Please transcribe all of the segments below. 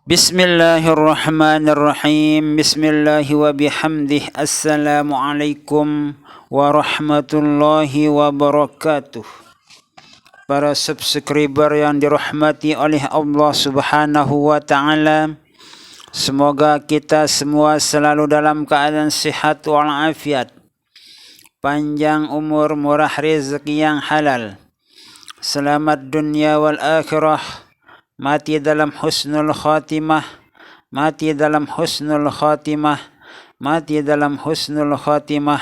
Bismillahirrahmanirrahim. Bismillahi wa bihamdih. Assalamualaikum warahmatullahi wabarakatuh. Para subscriber yang dirahmati oleh Allah Subhanahu wa taala, semoga kita semua selalu dalam keadaan sihat walafiat, panjang umur, murah rezeki yang halal, selamat dunia wal akhirah, mati dalam husnul khatimah, mati dalam husnul khatimah, mati dalam husnul khatimah,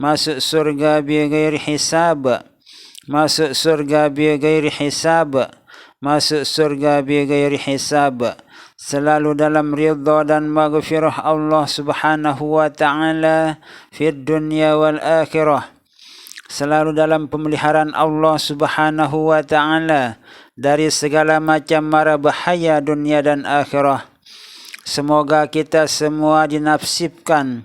masuk surga bi ghairi hisab, masuk surga bi ghairi hisab, masuk surga bi ghairi hisab, selalu dalam ridha dan maghfirah Allah Subhanahu wa taala fid dunya wal akhirah, selalu dalam pemeliharaan Allah Subhanahu wa taala dari segala macam mara bahaya dunia dan akhirah. Semoga kita semua dinasibkan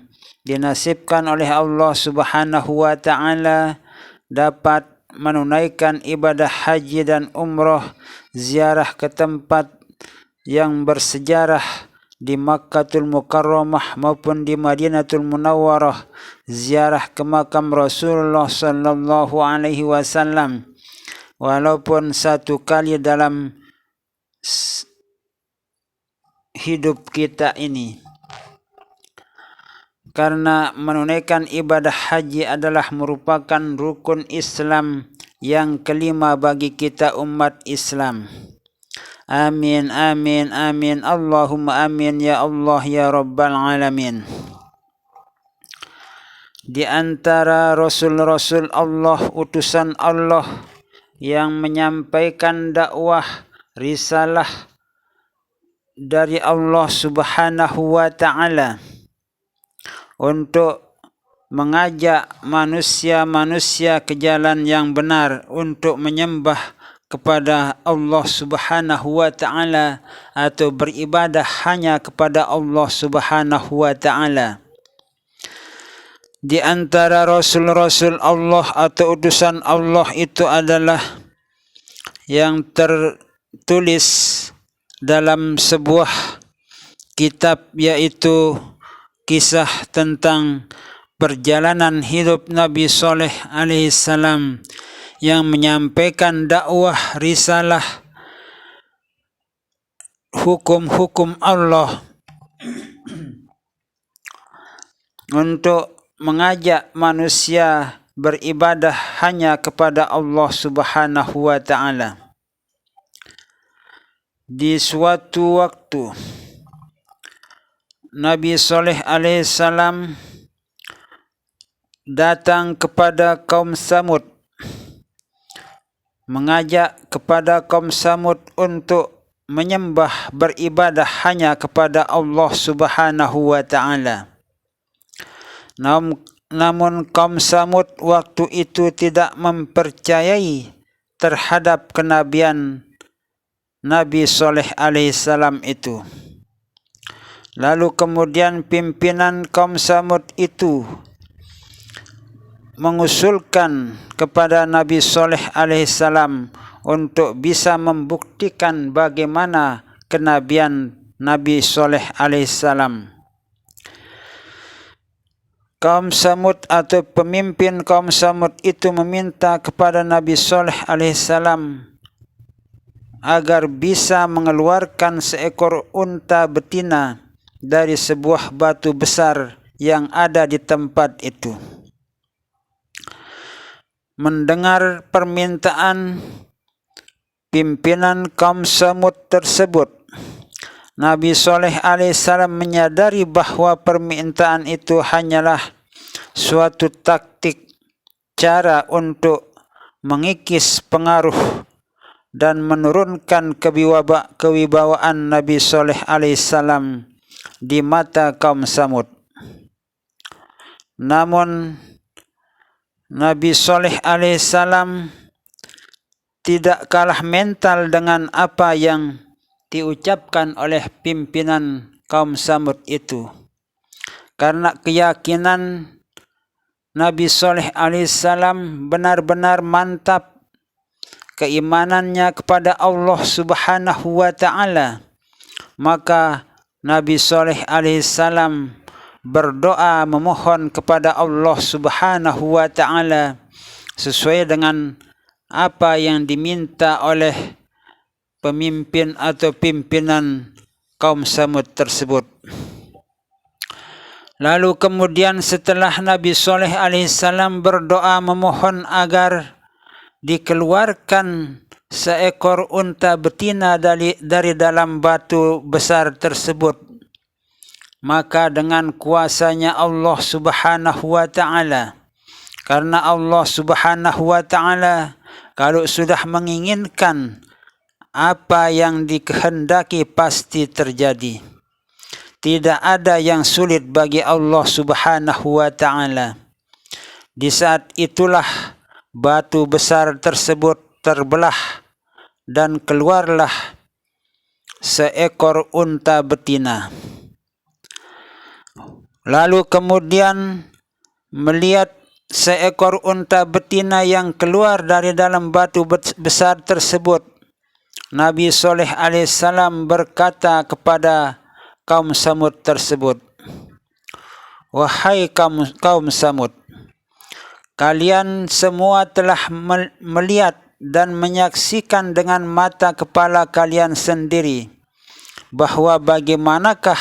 oleh Allah Subhanahu wa taala dapat menunaikan ibadah haji dan umrah, ziarah ke tempat yang bersejarah di Makkatul Mukarramah maupun di Madinatul Munawwarah, ziarah ke makam Rasulullah sallallahu alaihi wasallam, walaupun satu kali dalam hidup kita ini. Karena menunaikan ibadah haji adalah merupakan rukun Islam yang kelima bagi kita umat Islam. Amin, amin, amin. Allahumma amin ya Allah ya Rabbal Alamin. Di antara Rasul-Rasul Allah, utusan Allah yang menyampaikan dakwah risalah dari Allah Subhanahu wa taala untuk mengajak manusia-manusia ke jalan yang benar, untuk menyembah kepada Allah Subhanahu wa taala atau beribadah hanya kepada Allah Subhanahu wa taala. Di antara Rasul-Rasul Allah atau utusan Allah itu adalah yang tertulis dalam sebuah kitab, yaitu kisah tentang perjalanan hidup Nabi Saleh alaihissalam yang menyampaikan dakwah risalah hukum-hukum Allah untuk mengajak manusia beribadah hanya kepada Allah Subhanahu wa taala. Di suatu waktu Nabi Saleh alaihissalam datang kepada kaum Samud, mengajak kepada kaum Samud untuk menyembah beribadah hanya kepada Allah Subhanahu wa taala. Namun kaum Samud waktu itu tidak mempercayai terhadap kenabian Nabi Saleh alaihissalam itu. Lalu kemudian pimpinan kaum Samud itu mengusulkan kepada Nabi Saleh alaihissalam untuk bisa membuktikan bagaimana kenabian Nabi Saleh alaihissalam. Kaum Samud atau pemimpin kaum Samud itu meminta kepada Nabi Saleh alaihissalam agar bisa mengeluarkan seekor unta betina dari sebuah batu besar yang ada di tempat itu. Mendengar permintaan pimpinan kaum Samud tersebut, Nabi Saleh alaihissalam menyadari bahwa permintaan itu hanyalah suatu taktik, cara untuk mengikis pengaruh dan menurunkan kewibawaan Nabi Saleh alaihissalam di mata kaum Samud. Namun Nabi Saleh alaihissalam tidak kalah mental dengan apa yang diucapkan oleh pimpinan kaum Samud itu, karena keyakinan Nabi Saleh alaihissalam benar-benar mantap, keimanannya kepada Allah Subhanahu wa taala Maka Nabi Saleh alaihissalam berdoa memohon kepada Allah Subhanahu wa taala sesuai dengan apa yang diminta oleh pemimpin atau pimpinan kaum Samud tersebut. Lalu kemudian setelah Nabi Saleh alaihissalam berdoa memohon agar dikeluarkan seekor unta betina dari dalam batu besar tersebut, maka dengan kuasanya Allah Subhanahu wa taala, karena Allah Subhanahu wa taala kalau sudah menginginkan apa yang dikehendaki pasti terjadi. Tidak ada yang sulit bagi Allah Subhanahu wa taala. Di saat itulah batu besar tersebut terbelah dan keluarlah seekor unta betina. Lalu kemudian melihat seekor unta betina yang keluar dari dalam batu besar tersebut, Nabi Saleh alaihissalam berkata kepada kaum Samud tersebut, "Wahai kaum Samud, kalian semua telah melihat dan menyaksikan dengan mata kepala kalian sendiri bahwa bagaimanakah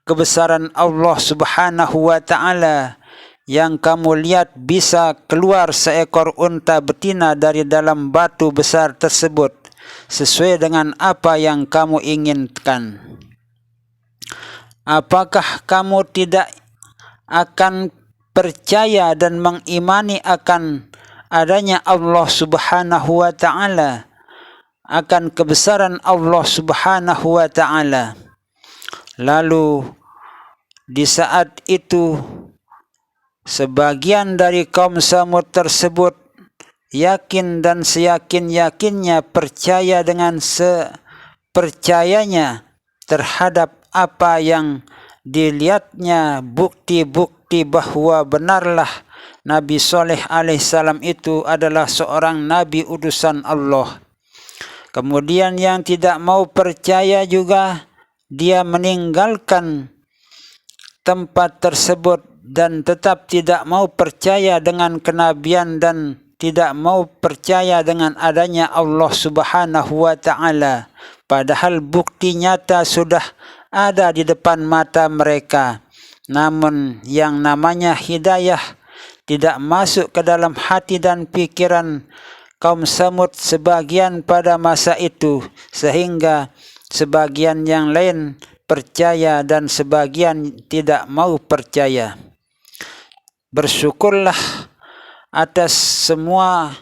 kebesaran Allah Subhanahu wa taala yang kamu lihat bisa keluar seekor unta betina dari dalam batu besar tersebut sesuai dengan apa yang kamu inginkan. Apakah kamu tidak akan percaya dan mengimani akan adanya Allah Subhanahu wa taala, akan kebesaran Allah Subhanahu wa taala?" Lalu di saat itu sebagian dari kaum Samud tersebut yakin dan seyakin-yakinnya percaya dengan sepercayanya terhadap apa yang dilihatnya, bukti-bukti bahwa benarlah Nabi Saleh alaihissalam itu adalah seorang nabi utusan Allah. Kemudian yang tidak mau percaya juga dia meninggalkan tempat tersebut dan tetap tidak mau percaya dengan kenabian dan tidak mau percaya dengan adanya Allah Subhanahu wa taala, padahal bukti nyata sudah ada di depan mata mereka. Namun yang namanya hidayah tidak masuk ke dalam hati dan pikiran kaum Samud sebagian pada masa itu, sehingga sebagian yang lain percaya dan sebagian tidak mau percaya. Bersyukurlah atas semua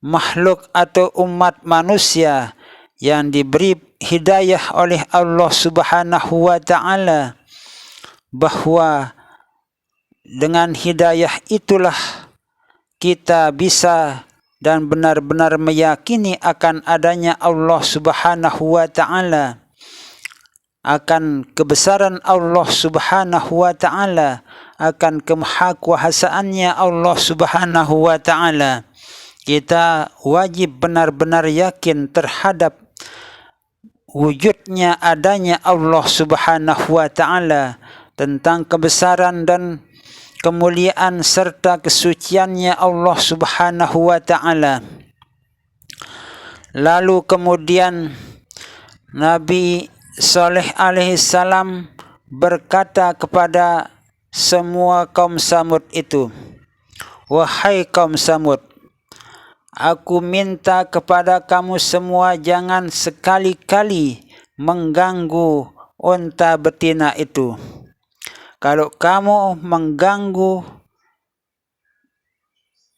makhluk atau umat manusia yang diberi hidayah oleh Allah Subhanahu wa taala, bahwa dengan hidayah itulah kita bisa dan benar-benar meyakini akan adanya Allah Subhanahu wa taala, akan kebesaran Allah Subhanahu wa taala, akan kemahakuasaannya Allah Subhanahu wa taala. Kita wajib benar-benar yakin terhadap wujudnya adanya Allah Subhanahu wa taala, tentang kebesaran dan kemuliaan serta kesuciannya Allah Subhanahu wa taala. Lalu kemudian Nabi Saleh alaihissalam berkata kepada semua kaum Samud itu, "Wahai kaum Samud, aku minta kepada kamu semua jangan sekali-kali mengganggu unta betina itu. Kalau kamu mengganggu,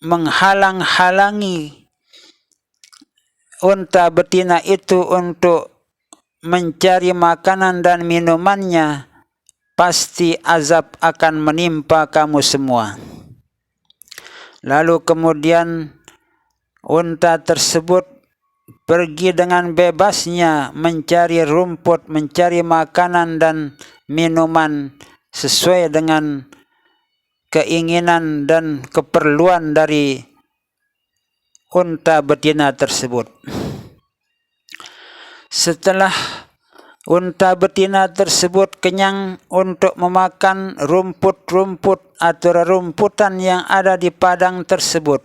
menghalang-halangi unta betina itu untuk mencari makanan dan minumannya, pasti azab akan menimpa kamu semua." Lalu kemudian unta tersebut pergi dengan bebasnya mencari rumput, mencari makanan dan minuman sesuai dengan keinginan dan keperluan dari unta betina tersebut. Setelah unta betina tersebut kenyang untuk memakan rumput-rumput atau rerumputan yang ada di padang tersebut.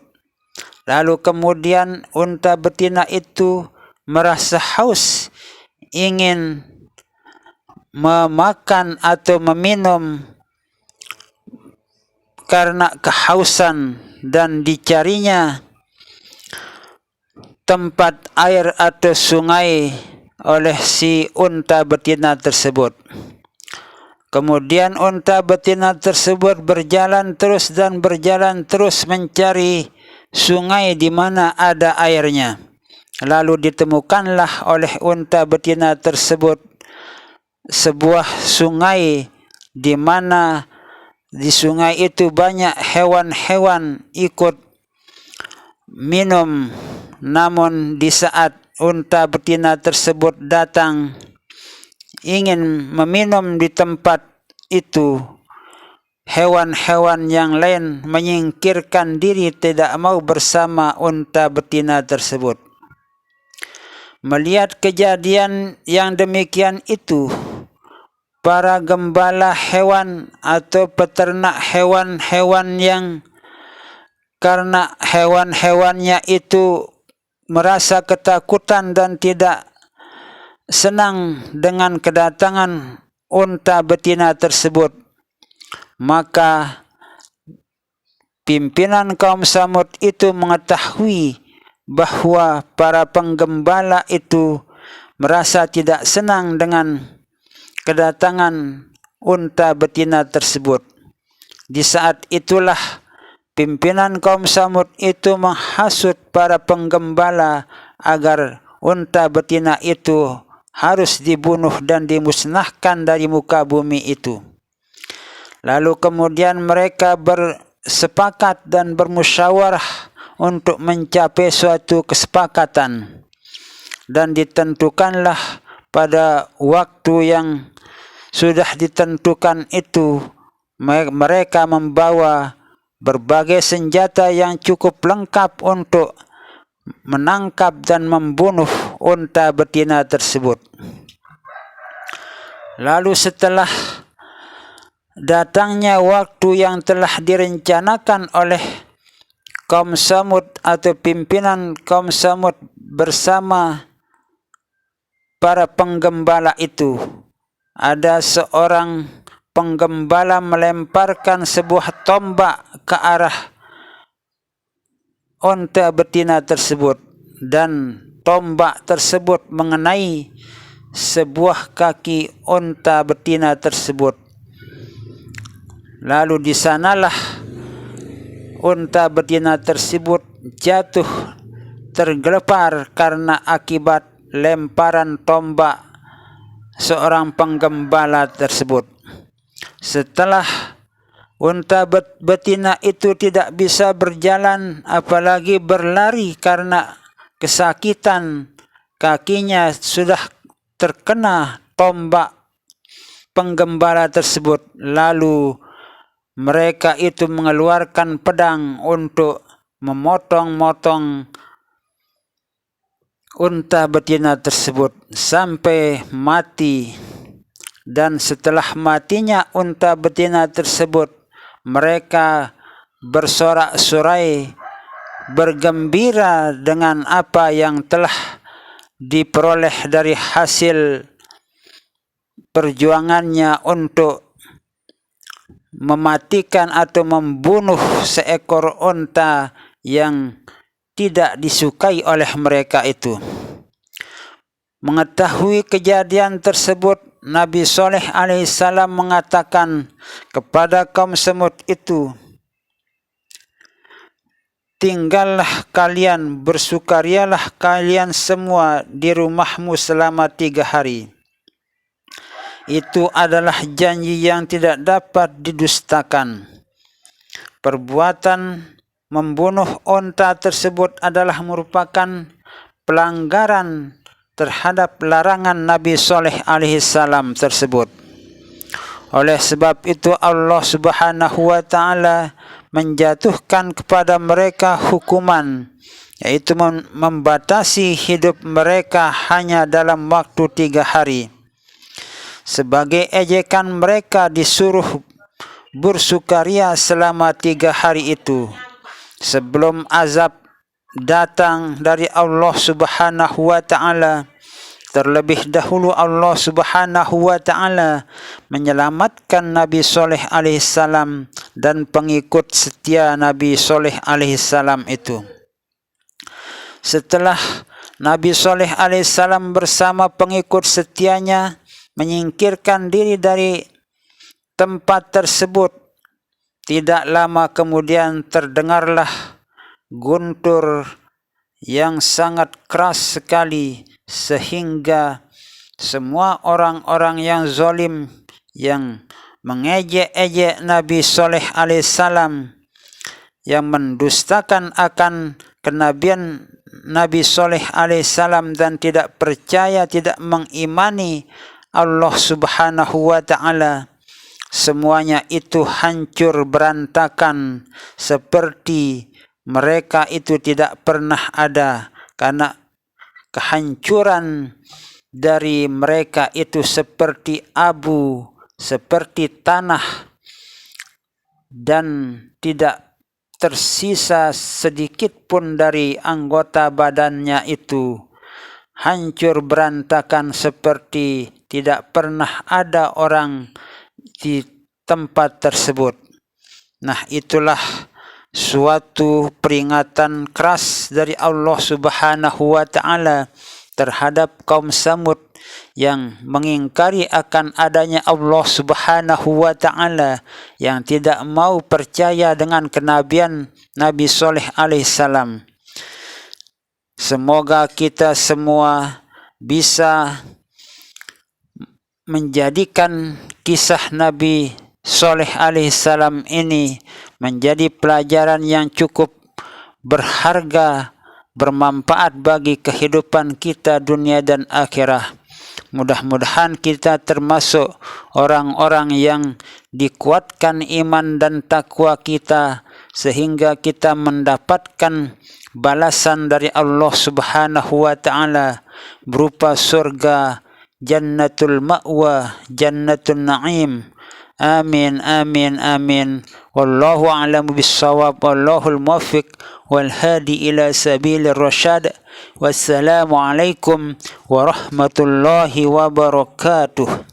Lalu kemudian unta betina itu merasa haus, ingin memakan atau meminum karena kehausan, dan dicarinya tempat air atau sungai oleh si unta betina tersebut. Kemudian unta betina tersebut berjalan terus dan berjalan terus mencari sungai di mana ada airnya. Lalu ditemukanlah oleh unta betina tersebut sebuah sungai di mana di sungai itu banyak hewan-hewan ikut minum. Namun di saat unta betina tersebut datang ingin meminum di tempat itu, hewan-hewan yang lain menyingkirkan diri, tidak mau bersama unta betina tersebut. Melihat kejadian yang demikian itu, para gembala hewan atau peternak hewan-hewan yang karena hewan-hewannya itu merasa ketakutan dan tidak senang dengan kedatangan unta betina tersebut, maka pimpinan kaum Samud itu mengetahui bahwa para penggembala itu merasa tidak senang dengan kedatangan unta betina tersebut. Di saat itulah pimpinan kaum Samud itu menghasut para penggembala agar unta betina itu harus dibunuh dan dimusnahkan dari muka bumi itu. Lalu kemudian mereka bersepakat dan bermusyawarah untuk mencapai suatu kesepakatan, dan ditentukanlah pada waktu yang sudah ditentukan itu mereka membawa berbagai senjata yang cukup lengkap untuk menangkap dan membunuh unta betina tersebut. Lalu setelah datangnya waktu yang telah direncanakan oleh kaum Samud atau pimpinan kaum Samud bersama para penggembala itu, ada seorang penggembala melemparkan sebuah tombak ke arah unta betina tersebut, dan tombak tersebut mengenai sebuah kaki unta betina tersebut. Lalu di sanalah unta betina tersebut jatuh tergelepar karena akibat lemparan tombak seorang penggembala tersebut. Setelah unta betina itu tidak bisa berjalan apalagi berlari karena kesakitan, kakinya sudah terkena tombak penggembala tersebut. Lalu mereka itu mengeluarkan pedang untuk memotong-motong unta betina tersebut sampai mati. Dan setelah matinya unta betina tersebut, mereka bersorak-sorai, bergembira dengan apa yang telah diperoleh dari hasil perjuangannya untuk mematikan atau membunuh seekor unta yang tidak disukai oleh mereka itu. Mengetahui kejadian tersebut, Nabi Saleh alaihissalam mengatakan kepada kaum Samud itu, tinggallah kalian, bersukarialah kalian semua di rumahmu selama 3 hari. Itu adalah janji yang tidak dapat didustakan. Perbuatan membunuh unta tersebut adalah merupakan pelanggaran terhadap larangan Nabi Saleh alaihissalam tersebut. Oleh sebab itu Allah Subhanahu wa taala menjatuhkan kepada mereka hukuman, yaitu membatasi hidup mereka hanya dalam waktu 3 hari. sebagai ejekan mereka disuruh bersukaria selama 3 hari itu sebelum azab datang dari Allah Subhanahu wa ta'ala. Terlebih dahulu Allah Subhanahu wa ta'ala menyelamatkan Nabi Soleh alaihissalam dan pengikut setia Nabi Soleh alaihissalam itu. Setelah Nabi Soleh alaihissalam bersama pengikut setianya menyingkirkan diri dari tempat tersebut, tidak lama kemudian terdengarlah guntur yang sangat keras sekali, sehingga semua orang-orang yang zalim yang mengejek-ejek Nabi Soleh alaihissalam, yang mendustakan akan kenabian Nabi Soleh alaihissalam dan tidak percaya, tidak mengimani Allah Subhanahu wa ta'ala, semuanya itu hancur berantakan seperti mereka itu tidak pernah ada, karena kehancuran dari mereka itu seperti abu, seperti tanah, dan tidak tersisa sedikit pun dari anggota badannya itu. Hancur berantakan seperti tidak pernah ada orang di tempat tersebut. Nah, itulah suatu peringatan keras dari Allah Subhanahu wa ta'ala terhadap kaum Samud yang mengingkari akan adanya Allah Subhanahu wa ta'ala, yang tidak mau percaya dengan kenabian Nabi Soleh alaihissalam. Semoga kita semua bisa menjadikan kisah Nabi Soleh alaihissalam ini menjadi pelajaran yang cukup berharga, bermanfaat bagi kehidupan kita dunia dan akhirah. Mudah-mudahan kita termasuk orang-orang yang dikuatkan iman dan takwa kita, sehingga kita mendapatkan balasan dari Allah Subhanahu wa ta'ala berupa surga, jannatul ma'wa, jannatul na'im. Amin, amin, amin. Wallahu a'lamu bissawab, wallahul muwaffiq wal hadi ila sabilir rasyad. Wassalamu alaikum warahmatullahi wabarakatuh.